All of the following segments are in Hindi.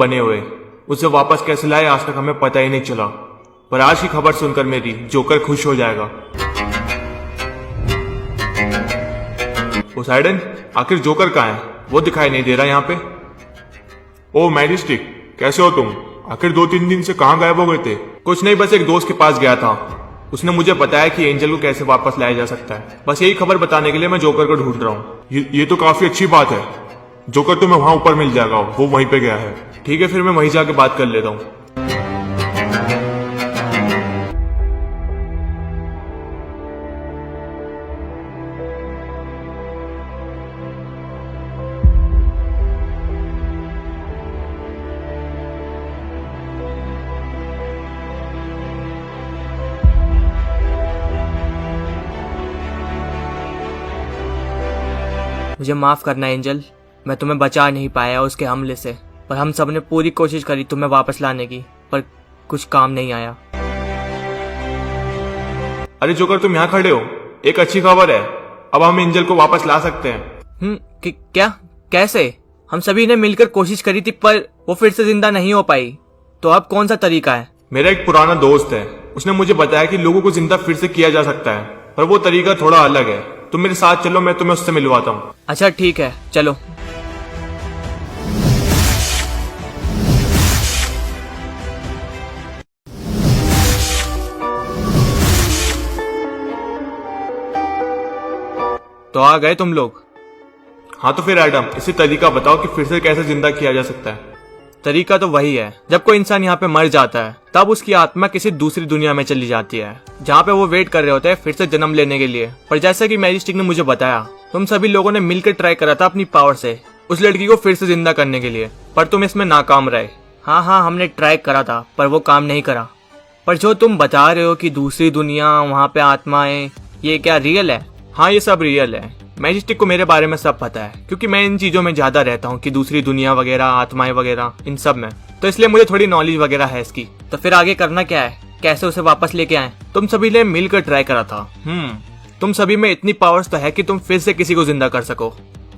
बने हुए, उसे वापस कैसे लाए आज तक हमें पता ही नहीं चला। पर आज की खबर सुनकर मेरी जोकर खुश हो जाएगा। पोसाइडन, आखिर जोकर कहाँ है? वो दिखाई नहीं दे रहा यहाँ पे। ओ मैजिस्टिक, कैसे हो तुम? आखिर 2-3 दिन से कहाँ गायब हो गए थे? कुछ नहीं, बस एक दोस्त के पास गया था। उसने मुझे बताया कि एंजल को कैसे वापस लाया जा सकता है। बस यही खबर बताने के लिए मैं जोकर को ढूंढ रहा हूँ। ये तो काफी अच्छी बात है। जोकर तुम्हें वहां ऊपर मिल जाएगा, वो वहीं पे गया है। ठीक है, फिर मैं वहीं जाके बात कर लेता हूँ। मुझे माफ करना एंजल, मैं तुम्हें बचा नहीं पाया उसके हमले से। पर हम सब ने पूरी कोशिश करी तुम्हें वापस लाने की, पर कुछ काम नहीं आया। अरे जोकर, तुम यहाँ खड़े हो, एक अच्छी खबर है। अब हम एंजल को वापस ला सकते हैं। क्या? कैसे? हम सभी ने मिलकर कोशिश करी थी पर वो फिर से जिंदा नहीं हो पाई। तो अब कौन सा तरीका है? मेरा एक पुराना दोस्त है, उसने मुझे बताया कि लोगों को जिंदा फिर से किया जा सकता है, पर वो तरीका थोड़ा अलग है। तुम मेरे साथ चलो, मैं तुम्हें उससे मिलवाता हूँ। अच्छा ठीक है, चलो। तो आ गए तुम लोग? हाँ तो फिर एडम, इसी तरीका बताओ कि फिर से कैसे जिंदा किया जा सकता है। तरीका तो वही है, जब कोई इंसान यहाँ पे मर जाता है तब उसकी आत्मा किसी दूसरी दुनिया में चली जाती है, जहाँ पे वो वेट कर रहे होते हैं फिर से जन्म लेने के लिए। पर जैसा कि मैजिस्टिक ने मुझे बताया, तुम सभी लोगों ने मिलकर ट्राई करा था अपनी पावर से उस लड़की को फिर से जिंदा करने के लिए, पर तुम इसमें नाकाम रहे। हाँ, हमने ट्राई करा था पर वो काम नहीं करा। पर जो तुम बता रहे हो कि दूसरी दुनिया, वहाँ पे आत्माएं, ये क्या रियल है? हाँ, ये सब रियल है। मैजिस्टिक को मेरे बारे में सब पता है, क्योंकि मैं इन चीजों में ज्यादा रहता हूँ कि दूसरी दुनिया वगैरह, आत्माएं वगैरह, इन सब में, तो इसलिए मुझे थोड़ी नॉलेज वगैरह है इसकी। तो फिर आगे करना क्या है? कैसे उसे वापस लेके आए? तुम सभी ने मिलकर ट्राई करा था। तुम सभी में इतनी पावर्स तो है कि तुम फिर से किसी को जिंदा कर सको,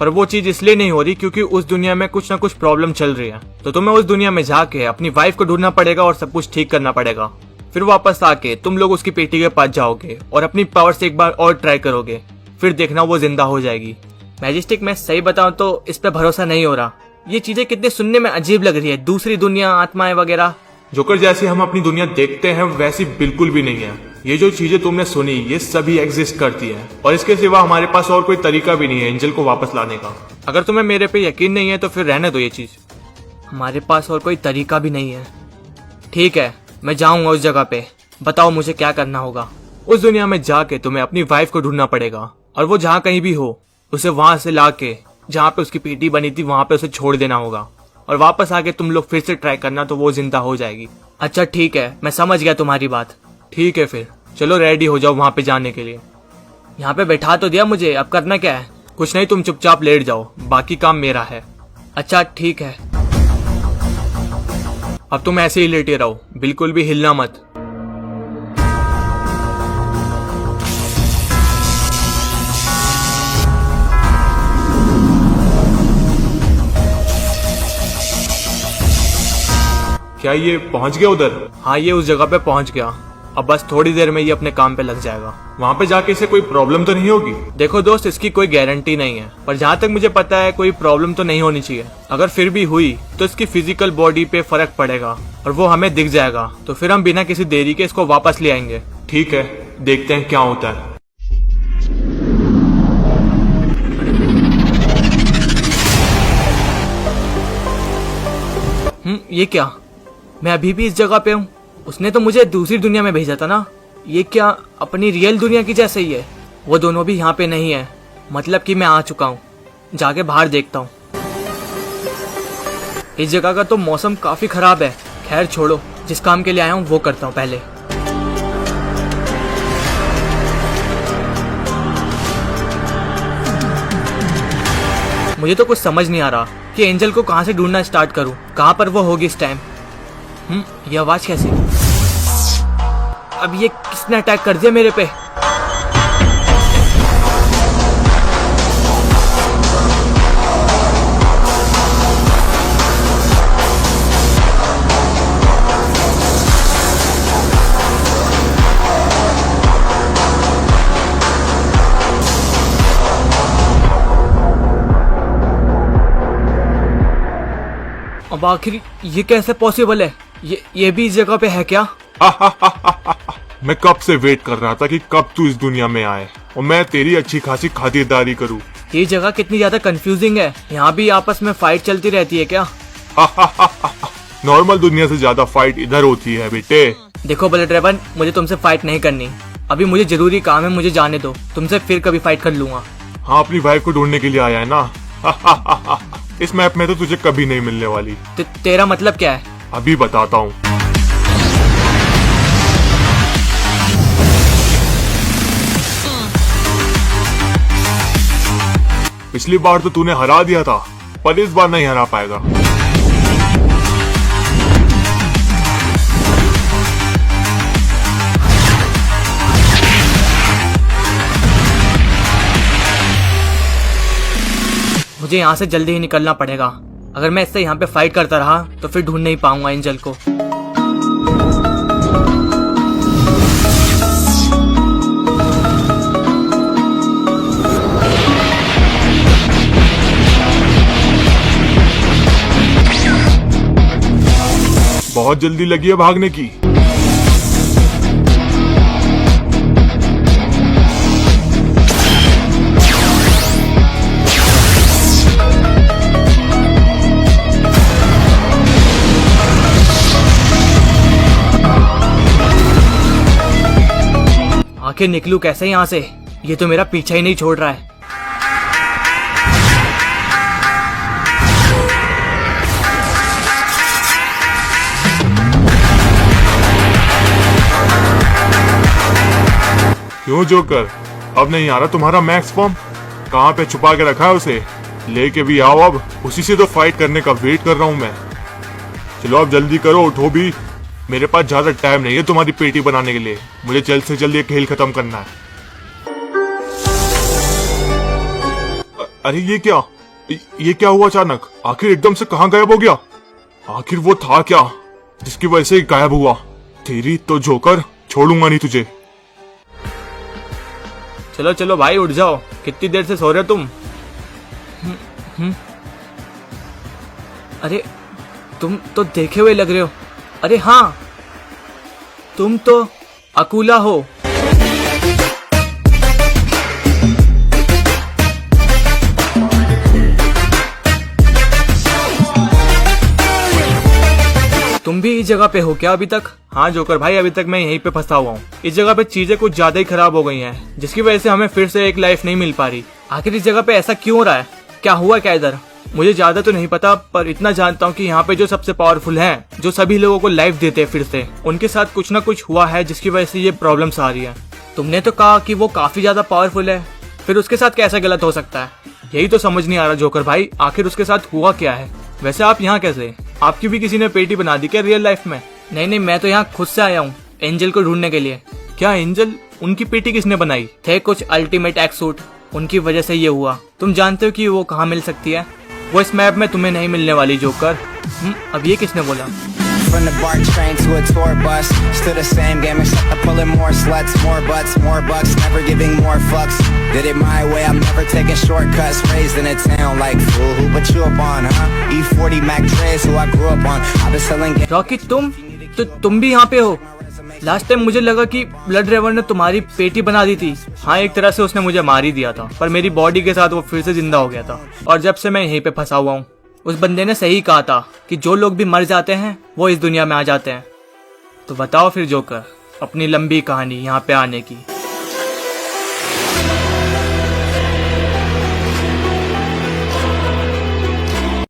पर वो चीज इसलिए नहीं हो रही क्योंकि उस दुनिया में कुछ ना कुछ प्रॉब्लम चल रही है। तो तुम्हें उस दुनिया में जाके अपनी वाइफ को ढूंढना पड़ेगा और सब कुछ ठीक करना पड़ेगा। फिर वापस आके तुम लोग उसकी पेटी के पास जाओगे और अपनी पावर से एक बार और ट्राई करोगे, फिर देखना वो जिंदा हो जाएगी। मैजिस्टिक, मैं सही बताऊं तो इस पे भरोसा नहीं हो रहा। ये चीजें कितनी सुनने में अजीब लग रही है, दूसरी दुनिया, आत्माएं वगैरह। जोकर, जैसी हम अपनी दुनिया देखते हैं वैसी बिल्कुल भी नहीं है। ये जो चीजें तुमने सुनी, ये सभी एग्जिस्ट करती हैं, और इसके सिवा हमारे पास और कोई तरीका भी नहीं है एंजल को वापस लाने का। अगर तुम्हें मेरे पे यकीन नहीं है तो फिर रहने दो ये चीज। हमारे पास और कोई तरीका भी नहीं है। ठीक है, मैं जाऊंगा उस जगह पे। बताओ मुझे क्या करना होगा? उस दुनिया में जाके तुम्हें अपनी वाइफ को ढूंढना पड़ेगा, और वो जहाँ कहीं भी हो उसे वहां से लाके जहाँ पे उसकी पेटी बनी थी वहां पे उसे छोड़ देना होगा, और वापस आके तुम लोग फिर से ट्राई करना, तो वो जिंदा हो जाएगी। अच्छा ठीक है, मैं समझ गया तुम्हारी बात। ठीक है, फिर चलो रेडी हो जाओ वहां पे जाने के लिए। यहाँ पे बैठा तो दिया मुझे, अब करना क्या है? कुछ नहीं, तुम चुपचाप लेट जाओ, बाकी काम मेरा है। अच्छा ठीक है। अब तुम ऐसे ही लेटे रहो, बिल्कुल भी हिलना मत। क्या ये पहुंच गया उधर? हाँ, ये उस जगह पे पहुंच गया। अब बस थोड़ी देर में ये अपने काम पे लग जाएगा। वहाँ पे जाके इसे कोई प्रॉब्लम तो नहीं होगी? देखो दोस्त, इसकी कोई गारंटी नहीं है, पर जहाँ तक मुझे पता है कोई प्रॉब्लम तो नहीं होनी चाहिए। अगर फिर भी हुई तो इसकी फिजिकल बॉडी पे फर्क पड़ेगा और वो हमें दिख जाएगा, तो फिर हम बिना किसी देरी के इसको वापस ले आएंगे। ठीक है, देखते हैं क्या होता है। ये क्या? मैं अभी भी इस जगह पे हूँ। उसने तो मुझे दूसरी दुनिया में भेजा था ना। ये क्या अपनी रियल दुनिया की जैसे ही है? वो दोनों भी यहाँ पे नहीं है, मतलब कि मैं आ चुका हूँ। जाके बाहर देखता हूँ। इस जगह का तो मौसम काफी खराब है। खैर छोड़ो, जिस काम के लिए आया हूँ वो करता हूँ पहले। मुझे तो कुछ समझ नहीं आ रहा कि एंजल को कहाँ से ढूंढना स्टार्ट करूँ, कहाँ पर वो होगी इस टाइम। ये आवाज कैसी? अब ये किसने अटैक कर दिया मेरे पे? अब आखिर ये कैसे पॉसिबल है? ये भी इस जगह पे है क्या? मैं कब से वेट कर रहा था कि कब तू इस दुनिया में आए और मैं तेरी अच्छी खासी खातिरदारी करूं। ये जगह कितनी ज्यादा कंफ्यूजिंग है। यहाँ भी आपस में फाइट चलती रहती है क्या? नॉर्मल दुनिया से ज्यादा फाइट इधर होती है बेटे। देखो बुलेट ड्रैगन, मुझे तुमसे फाइट नहीं करनी। अभी मुझे जरूरी काम है, मुझे जाने दो। तुमसे फिर कभी फाइट कर लूंगा। हाँ, अपनी वाइफ को ढूंढने के लिए आया है ना। इस मैप में तो तुझे कभी नहीं मिलने वाली। तेरा मतलब क्या है? अभी बताता हूँ। पिछली बार तो तूने हरा दिया था, पर इस बार नहीं हरा पाएगा। मुझे यहाँ से जल्दी ही निकलना पड़ेगा। अगर मैं इससे यहाँ पे फाइट करता रहा तो फिर ढूंढ नहीं पाऊंगा एंजल को। बहुत जल्दी लगी है भागने की। आखिर निकलूं कैसे यहाँ से? ये तो मेरा पीछा ही नहीं छोड़ रहा है। क्यों जोकर, अब नहीं आ रहा तुम्हारा मैक्स फॉर्म? कहाँ पे छुपा के रखा है उसे? लेके भी आओ, अब उसी से तो फाइट करने का वेट कर रहा हूँ मैं। चलो अब जल्दी करो, उठो भी। मेरे पास ज्यादा टाइम नहीं है तुम्हारी पेटी बनाने के लिए। मुझे जल्द से जल्द ये खेल खत्म करना है। अरे ये क्या हुआ अचानक? आखिर एकदम से कहाँ गायब हो गया? आखिर वो था क्या जिसकी वजह से गायब हुआ? तेरी तो जोकर, छोड़ूंगा नहीं तुझे। चलो चलो भाई, उठ जाओ। कितनी देर से सो रहे हो तुम? अरे तुम तो देखे हुए लग रहे हो। अरे हाँ, तुम तो अकूला हो। तुम भी इस जगह पे हो क्या अभी तक? हाँ जोकर भाई, अभी तक मैं यहीं पे फंसा हुआ हूँ। इस जगह पे चीजें कुछ ज्यादा ही खराब हो गई हैं, जिसकी वजह से हमें फिर से एक लाइफ नहीं मिल पा रही। आखिर इस जगह पे ऐसा क्यों हो रहा है? क्या हुआ क्या इधर? मुझे ज्यादा तो नहीं पता, पर इतना जानता हूँ कि यहाँ पे जो सबसे पावरफुल हैं, जो सभी लोगों को लाइफ देते हैं फिर से, उनके साथ कुछ ना कुछ हुआ है जिसकी वजह से ये प्रॉब्लम्स आ रही है। तुमने तो कहा कि वो काफी ज्यादा पावरफुल है, फिर उसके साथ कैसा गलत हो सकता है? यही तो समझ नहीं आ रहा जोकर भाई, आखिर उसके साथ हुआ क्या है? वैसे आप यहाँ कैसे? आपकी भी किसी ने पेटी बना दी क्या रियल लाइफ में? नहीं, मैं तो यहाँ खुद से आया हूँ एंजल को ढूंढने के लिए। क्या एंजल? उनकी पेटी किसने बनाई? थे कुछ अल्टीमेट एक्स सूट, उनकी वजह से ये हुआ। तुम जानते हो कि वो कहाँ मिल सकती है? वो इस मैप में तुम्हें नहीं मिलने वाली जोकर। अब ये किसने बोला? From the BART train to a tour bus, still the same game except I'm pulling more sluts, more butts, more bucks, never giving more fucks. Did it my way, I'm never taking shortcuts. Raised in a town like fool, who put you up on, huh? E40 Mac Dre's who I grew up on. I've been selling games. Rocky, तुम भी यहाँ पे हो? लास्ट टाइम मुझे लगा कि ब्लड ड्राइवर ने तुम्हारी पेटी बना दी थी। हाँ, एक तरह से उसने मुझे मार ही दिया था, पर मेरी बॉडी के साथ वो फिर से जिंदा हो गया था। और जब से मैं यहीं पे फंसा हुआ हूँ। उस बंदे ने सही कहा था कि जो लोग भी मर जाते हैं वो इस दुनिया में आ जाते हैं। तो बताओ फिर जोकर, अपनी लंबी कहानी यहाँ पे आने की।